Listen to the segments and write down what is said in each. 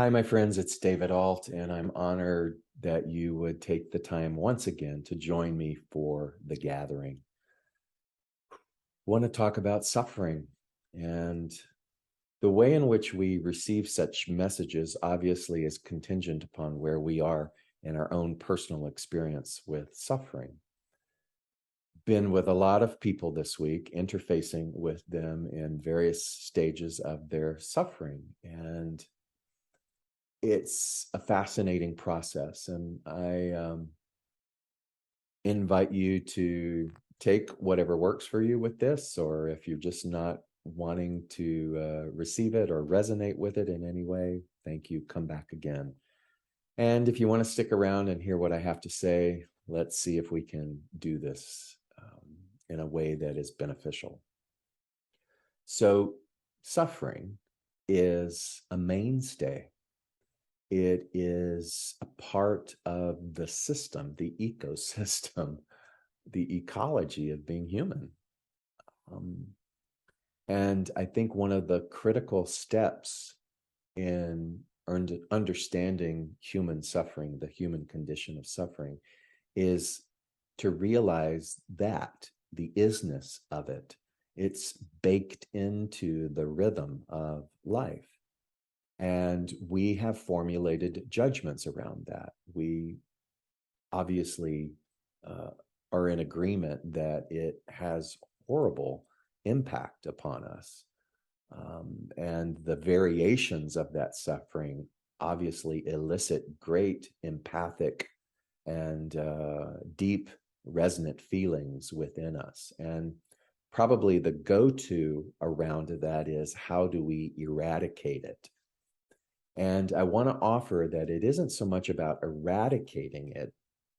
Hi, my friends, it's David Ault, and I'm honored that you would take the time once again to join me for the gathering. I want to talk about suffering, and the way in which we receive such messages obviously is contingent upon where we are in our own personal experience with suffering. Been with a lot of people this week, interfacing with them in various stages of their suffering, and it's a fascinating process, and I invite you to take whatever works for you with this, or if you're just not wanting to receive it or resonate with it in any way, thank you, come back again. And if you want to stick around and hear what I have to say, let's see if we can do this in a way that is beneficial. So suffering is a mainstay. It is a part of the system, the ecosystem, the ecology of being human. And I think one of the critical steps in understanding human suffering, the human condition of suffering, is to realize that the isness of it, it's baked into the rhythm of life. And we have formulated judgments around that. We obviously are in agreement that it has horrible impact upon us. And the variations of that suffering obviously elicit great empathic and deep resonant feelings within us. And probably the go-to around that is, how do we eradicate it? And I want to offer that it isn't so much about eradicating it,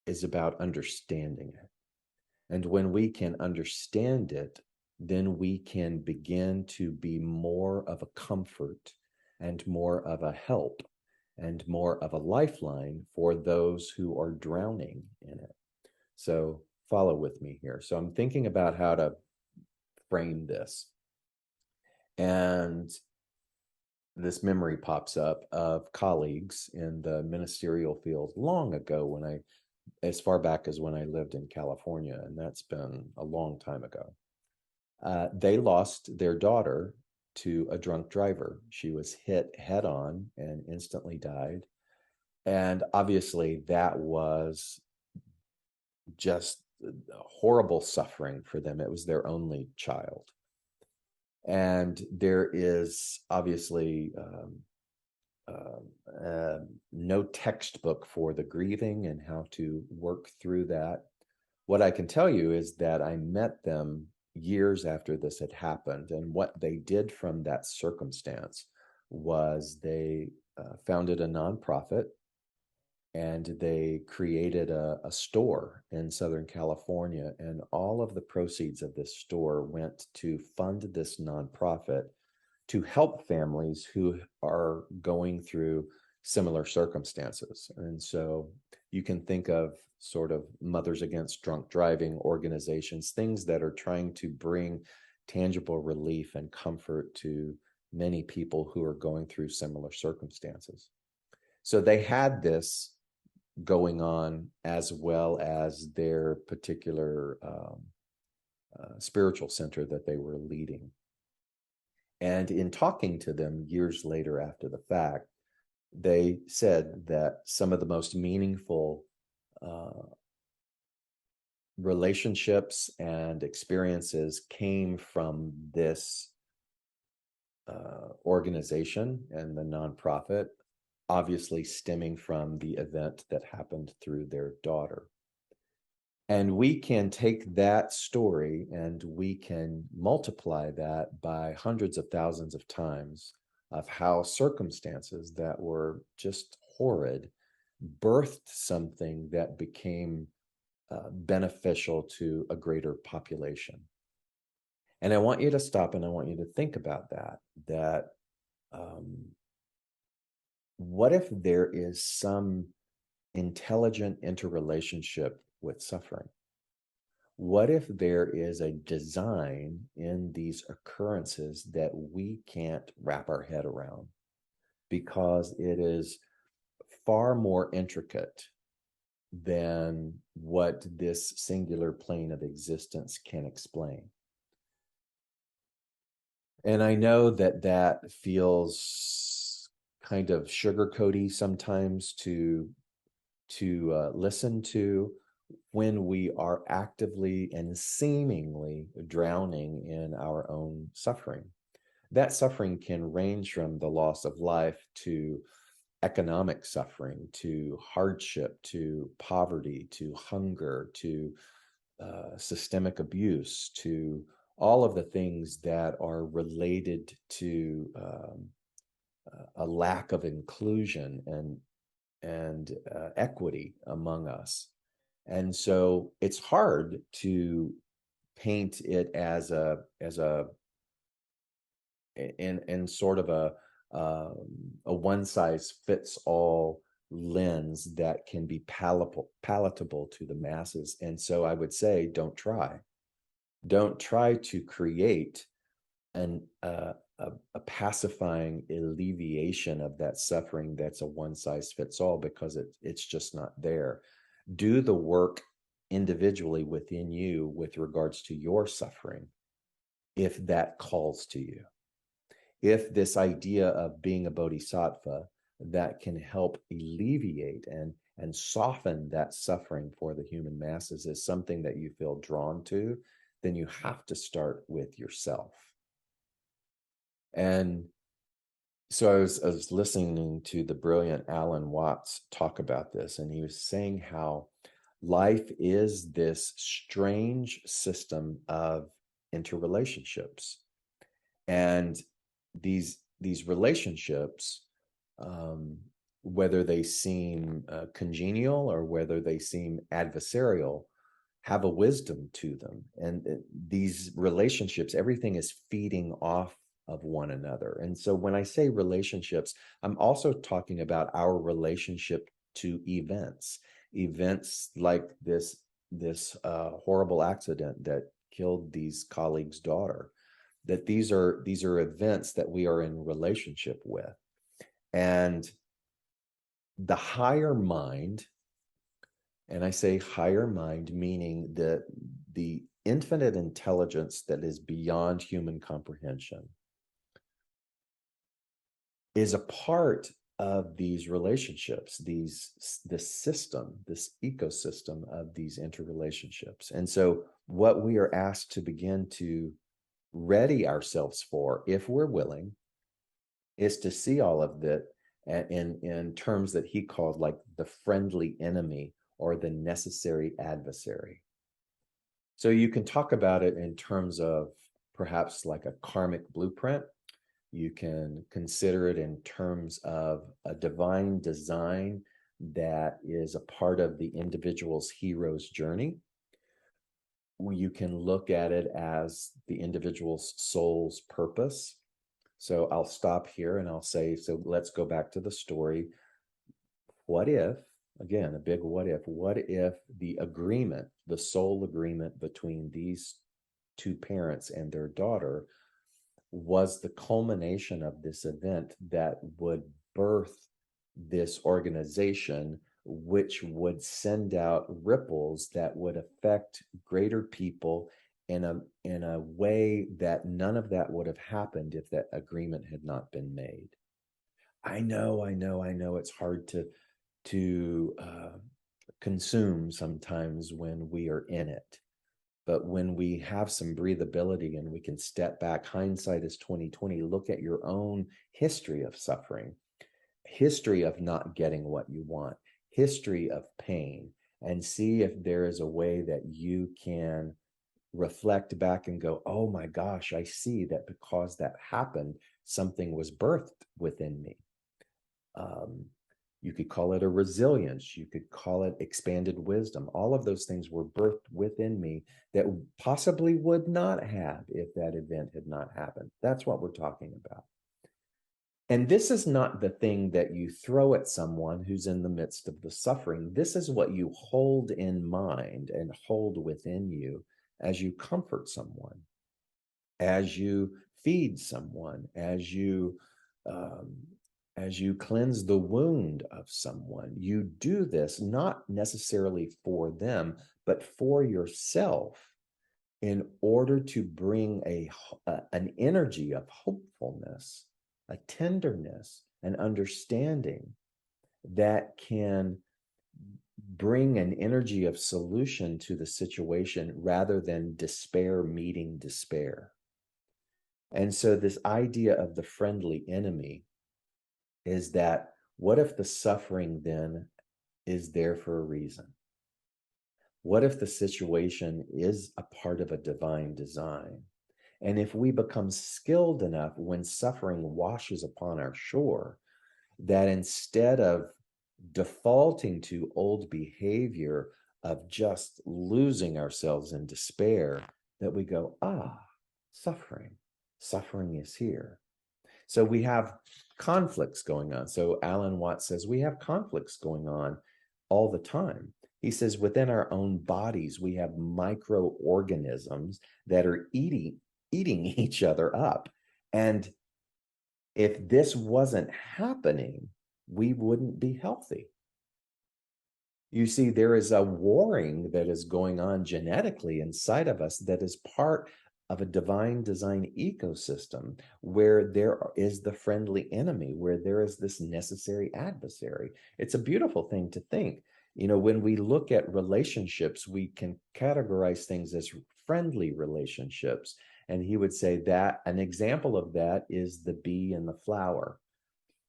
it's about understanding it. And when we can understand it, then we can begin to be more of a comfort and more of a help and more of a lifeline for those who are drowning in it. So follow with me here. So I'm thinking about how to frame this. And this memory pops up of colleagues in the ministerial field long ago, when as far back as when I lived in California, and that's been a long time ago. They lost their daughter to a drunk driver. She was hit head on and instantly died. And obviously that was just horrible suffering for them. It was their only child. And there is obviously no textbook for the grieving and how to work through that. What I can tell you is that I met them years after this had happened, and what they did from that circumstance was they founded a nonprofit, and they created a store in Southern California, and all of the proceeds of this store went to fund this nonprofit to help families who are going through similar circumstances. And so you can think of sort of Mothers Against Drunk Driving organizations, things that are trying to bring tangible relief and comfort to many people who are going through similar circumstances. So they had this going on, as well as their particular spiritual center that they were leading. And in talking to them years later after the fact, they said that some of the most meaningful relationships and experiences came from this organization and the nonprofit, obviously stemming from the event that happened through their daughter. And we can take that story and we can multiply that by hundreds of thousands of times, of how circumstances that were just horrid birthed something that became beneficial to a greater population. And I want you to stop and I want you to think about that what if there is some intelligent interrelationship with suffering? What if there is a design in these occurrences that we can't wrap our head around? because it is far more intricate than what this singular plane of existence can explain. And I know that that feels kind of sugarcoaty sometimes to listen to when we are actively and seemingly drowning in our own suffering. That suffering can range from the loss of life to economic suffering, to hardship, to poverty, to hunger, to systemic abuse, to all of the things that are related to a lack of inclusion and equity among us. And so it's hard to paint it as a in sort of a one size fits all lens that can be palatable to the masses. And so I would say, don't try to create a pacifying alleviation of that suffering that's a one size fits all, because it's just not there. Do the work individually within you with regards to your suffering, if that calls to you. If this idea of being a bodhisattva that can help alleviate and soften that suffering for the human masses is something that you feel drawn to, then you have to start with yourself. And so I was listening to the brilliant Alan Watts talk about this, and he was saying how life is this strange system of interrelationships. And these relationships, whether they seem congenial or whether they seem adversarial, have a wisdom to them. And these relationships, everything is feeding off of one another. And so when I say relationships, I'm also talking about our relationship to events like this horrible accident that killed these colleagues' daughter. That these are events that we are in relationship with. And the higher mind, and I say higher mind, meaning the infinite intelligence that is beyond human comprehension, is a part of these relationships, this system, this ecosystem of these interrelationships. And so what we are asked to begin to ready ourselves for, if we're willing, is to see all of that in terms that he called like the friendly enemy or the necessary adversary. So you can talk about it in terms of perhaps like a karmic blueprint. You can consider it in terms of a divine design that is a part of the individual's hero's journey. You can look at it as the individual's soul's purpose. So I'll stop here and I'll say, so let's go back to the story. What if, again, a big what if the agreement, the soul agreement between these two parents and their daughter was the culmination of this event that would birth this organization, which would send out ripples that would affect greater people in a way that none of that would have happened if that agreement had not been made. I know it's hard to consume sometimes when we are in it. But when we have some breathability and we can step back, hindsight is 2020, look at your own history of suffering, history of not getting what you want, history of pain, and see if there is a way that you can reflect back and go, oh my gosh, I see that because that happened, something was birthed within me. You could call it a resilience. You could call it expanded wisdom. All of those things were birthed within me that possibly would not have if that event had not happened. That's what we're talking about. And this is not the thing that you throw at someone who's in the midst of the suffering. This is what you hold in mind and hold within you as you comfort someone, as you feed someone, as you as you cleanse the wound of someone, you do this not necessarily for them, but for yourself in order to bring an energy of hopefulness, a tenderness, an understanding that can bring an energy of solution to the situation rather than despair meeting despair. And so this idea of the friendly enemy is that what if the suffering then is there for a reason? What if the situation is a part of a divine design? And if we become skilled enough when suffering washes upon our shore, that instead of defaulting to old behavior of just losing ourselves in despair, that we go, suffering is here. So we have conflicts going on. So Alan Watts says we have conflicts going on all the time. He says within our own bodies, we have microorganisms that are eating each other up. And if this wasn't happening, we wouldn't be healthy. You see, there is a warring that is going on genetically inside of us that is part of a divine design ecosystem where there is the friendly enemy, where there is this necessary adversary. It's a beautiful thing to think. You know, when we look at relationships, we can categorize things as friendly relationships. And he would say that an example of that is the bee and the flower.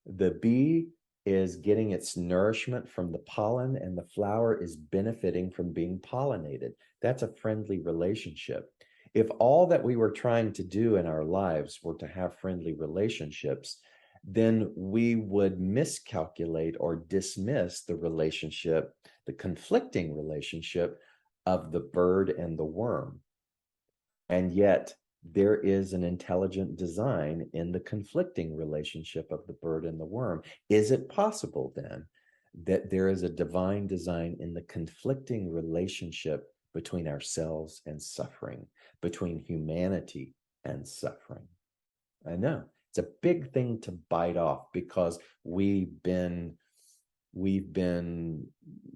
The bee is getting its nourishment from the pollen, and the flower is benefiting from being pollinated. That's a friendly relationship. If all that we were trying to do in our lives were to have friendly relationships, then we would miscalculate or dismiss the relationship, the conflicting relationship of the bird and the worm. And yet, there is an intelligent design in the conflicting relationship of the bird and the worm. Is it possible then that there is a divine design in the conflicting relationship between ourselves and suffering, between humanity and suffering? I know it's a big thing to bite off because we've been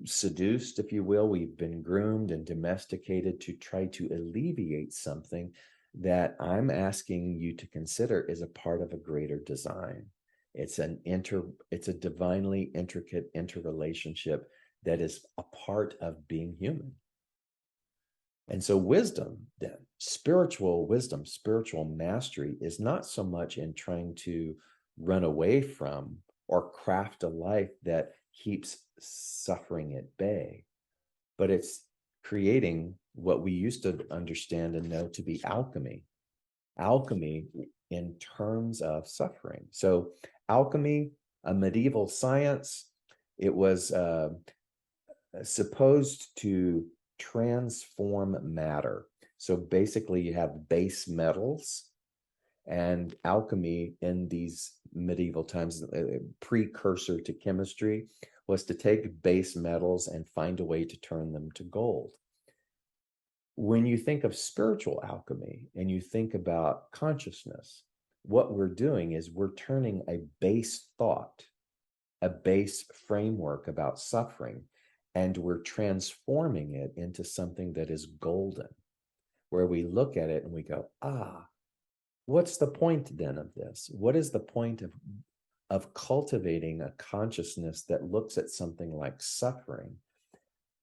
seduced, if you will. We've been groomed and domesticated to try to alleviate something that I'm asking you to consider is a part of a greater design. It's a divinely intricate interrelationship that is a part of being human. And so wisdom, then, spiritual wisdom, spiritual mastery is not so much in trying to run away from or craft a life that keeps suffering at bay, but it's creating what we used to understand and know to be alchemy. Alchemy in terms of suffering. So alchemy, a medieval science, it was supposed to transform matter. So basically you have base metals, and alchemy in these medieval times, a precursor to chemistry, was to take base metals and find a way to turn them to gold. When you think of spiritual alchemy and you think about consciousness, what we're doing is we're turning a base thought, a base framework about suffering, and we're transforming it into something that is golden, where we look at it and we go, what's the point then of this? What is the point of cultivating a consciousness that looks at something like suffering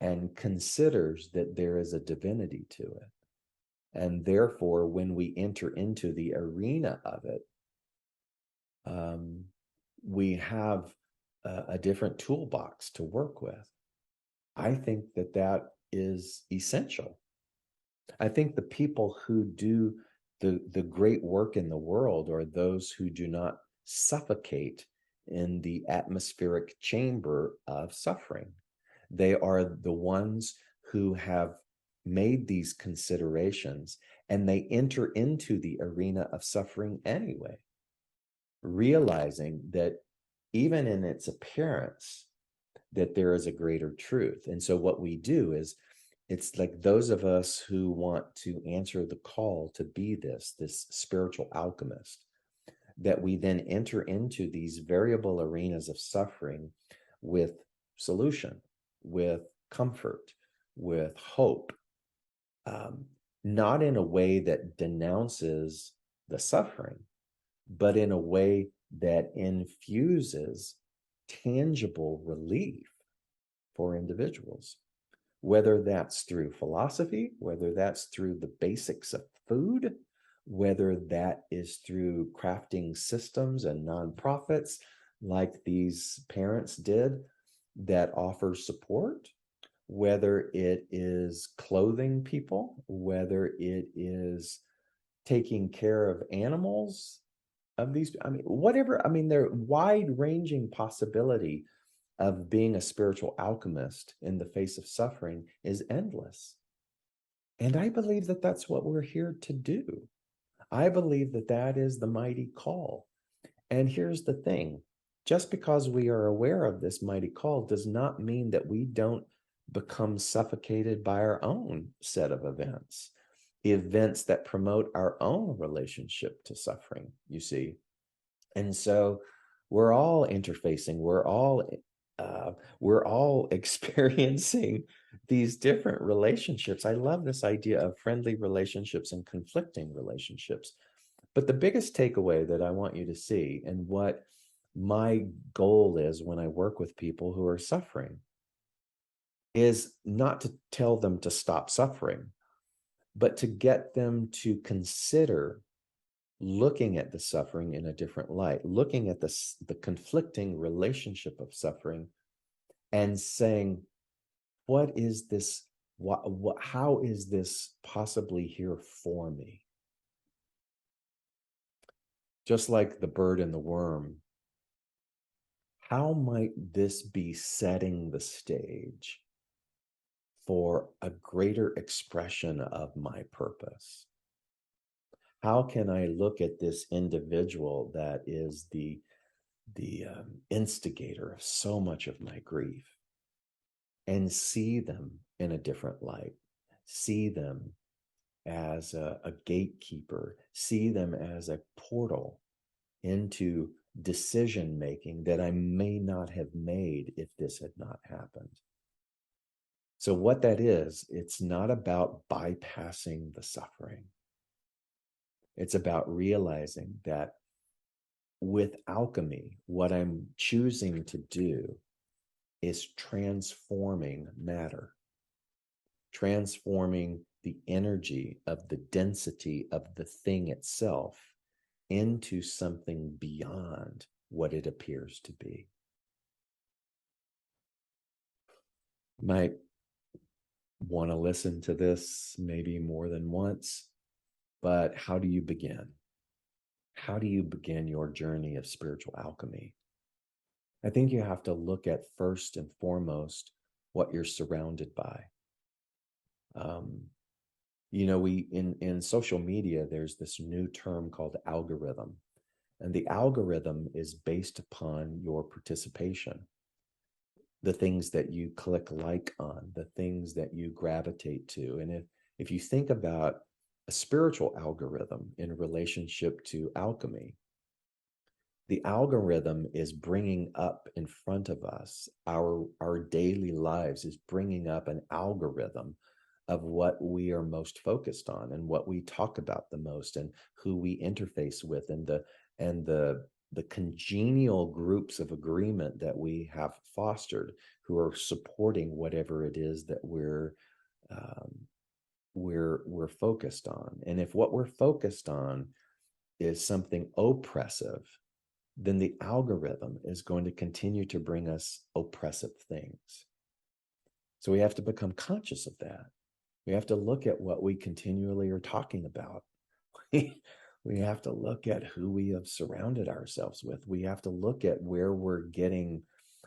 and considers that there is a divinity to it? And therefore, when we enter into the arena of it, we have a different toolbox to work with. I think that that is essential. I think the people who do the great work in the world are those who do not suffocate in the atmospheric chamber of suffering. They are the ones who have made these considerations, and they enter into the arena of suffering anyway, realizing that even in its appearance, that there is a greater truth. And so what we do is, it's like those of us who want to answer the call to be this spiritual alchemist, that we then enter into these variable arenas of suffering with solution, with comfort, with hope, not in a way that denounces the suffering, but in a way that infuses tangible relief for individuals, whether that's through philosophy, whether that's through the basics of food, whether that is through crafting systems and nonprofits like these parents did that offer support, whether it is clothing people, whether it is taking care of animals of these, I mean, whatever, I mean, they're wide-ranging possibility of being a spiritual alchemist in the face of suffering is endless. And I believe that that's what we're here to do. I believe that that is the mighty call. And here's the thing, just because we are aware of this mighty call does not mean that we don't become suffocated by our own set of events that promote our own relationship to suffering, you see. And so we're all interfacing, we're all experiencing these different relationships. I love this idea of friendly relationships and conflicting relationships. But the biggest takeaway that I want you to see, and what my goal is when I work with people who are suffering, is not to tell them to stop suffering, but to get them to consider looking at the suffering in a different light, looking at the conflicting relationship of suffering and saying, what is this? How is this possibly here for me? Just like the bird and the worm, how might this be setting the stage for a greater expression of my purpose? How can I look at this individual that is the instigator of so much of my grief and see them in a different light, see them as a gatekeeper, see them as a portal into decision making that I may not have made if this had not happened? So what that is, it's not about bypassing the suffering. It's about realizing that with alchemy, what I'm choosing to do is transforming matter, transforming the energy of the density of the thing itself into something beyond what it appears to be. Might want to listen to this maybe more than once, but how do you begin? How do you begin your journey of spiritual alchemy? I think you have to look at first and foremost what you're surrounded by. We in social media, there's this new term called algorithm, and the algorithm is based upon your participation, the things that you click like on, the things that you gravitate to. And if you think about a spiritual algorithm in relationship to alchemy, the algorithm is bringing up in front of us, our daily lives is bringing up an algorithm of what we are most focused on and what we talk about the most and who we interface with and the congenial groups of agreement that we have fostered who are supporting whatever it is that we're focused on. And if what we're focused on is something oppressive, then the algorithm is going to continue to bring us oppressive things. So we have to become conscious of that. We have to look at what we continually are talking about. We have to look at who we have surrounded ourselves with. We have to look at where we're getting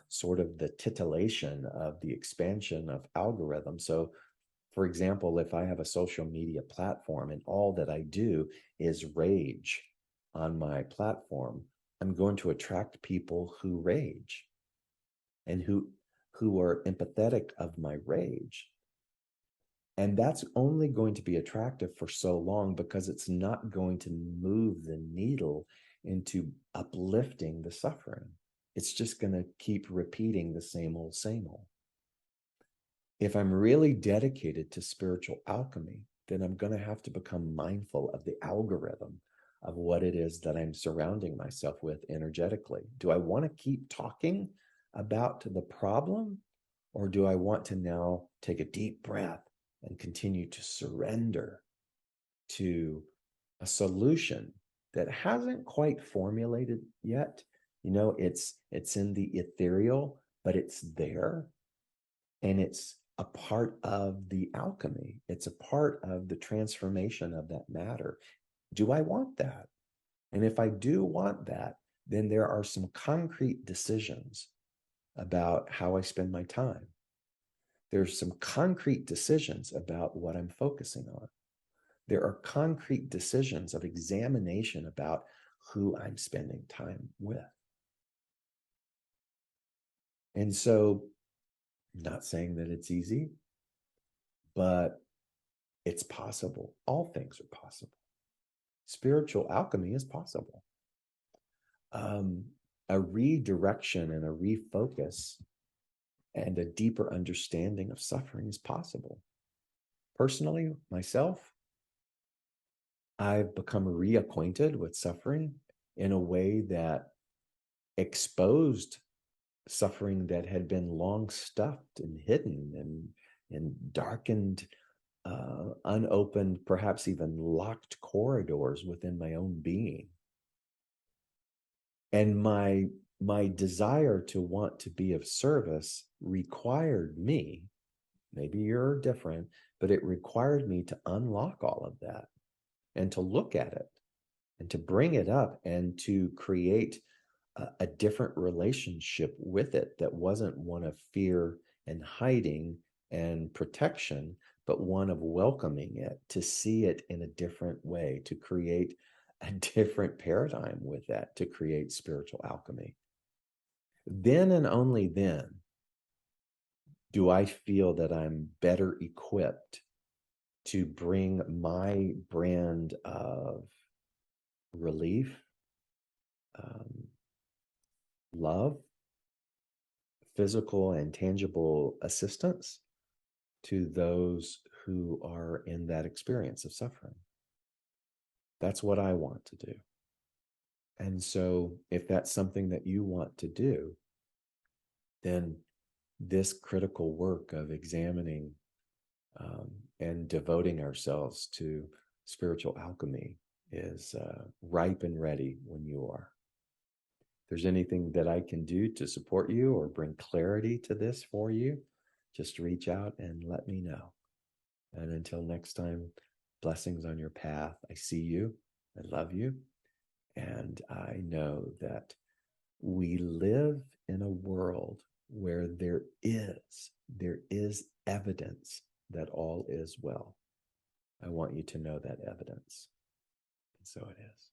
sort of the titillation of the expansion of algorithms. So, for example, if I have a social media platform and all that I do is rage on my platform, I'm going to attract people who rage and who are empathetic of my rage. And that's only going to be attractive for so long because it's not going to move the needle into uplifting the suffering. It's just going to keep repeating the same old, same old. If I'm really dedicated to spiritual alchemy, then I'm going to have to become mindful of the algorithm of what it is that I'm surrounding myself with energetically. Do I want to keep talking about the problem, or do I want to now take a deep breath and continue to surrender to a solution that hasn't quite formulated yet? You know, it's in the ethereal, but it's there, and it's a part of the alchemy. It's a part of the transformation of that matter. Do I want that? And if I do want that, then there are some concrete decisions about how I spend my time. There's some concrete decisions about what I'm focusing on. There are concrete decisions of examination about who I'm spending time with. And so, I'm not saying that it's easy, but it's possible. All things are possible. Spiritual alchemy is possible. A redirection and a refocus and a deeper understanding of suffering is possible. Personally, myself, I've become reacquainted with suffering in a way that exposed suffering that had been long stuffed and hidden and darkened, unopened, perhaps even locked corridors within my own being. And my desire to want to be of service required me, maybe you're different, but it required me to unlock all of that and to look at it and to bring it up and to create a different relationship with it that wasn't one of fear and hiding and protection, but one of welcoming it, to see it in a different way, to create a different paradigm with that, to create spiritual alchemy. Then and only then do I feel that I'm better equipped to bring my brand of relief, love, physical and tangible assistance to those who are in that experience of suffering. That's what I want to do. And so if that's something that you want to do, then this critical work of examining and devoting ourselves to spiritual alchemy is ripe and ready when you are. If there's anything that I can do to support you or bring clarity to this for you, just reach out and let me know. And until next time, blessings on your path. I see you. I love you. And I know that we live in a world where there is evidence that all is well. I want you to know that evidence. And so it is.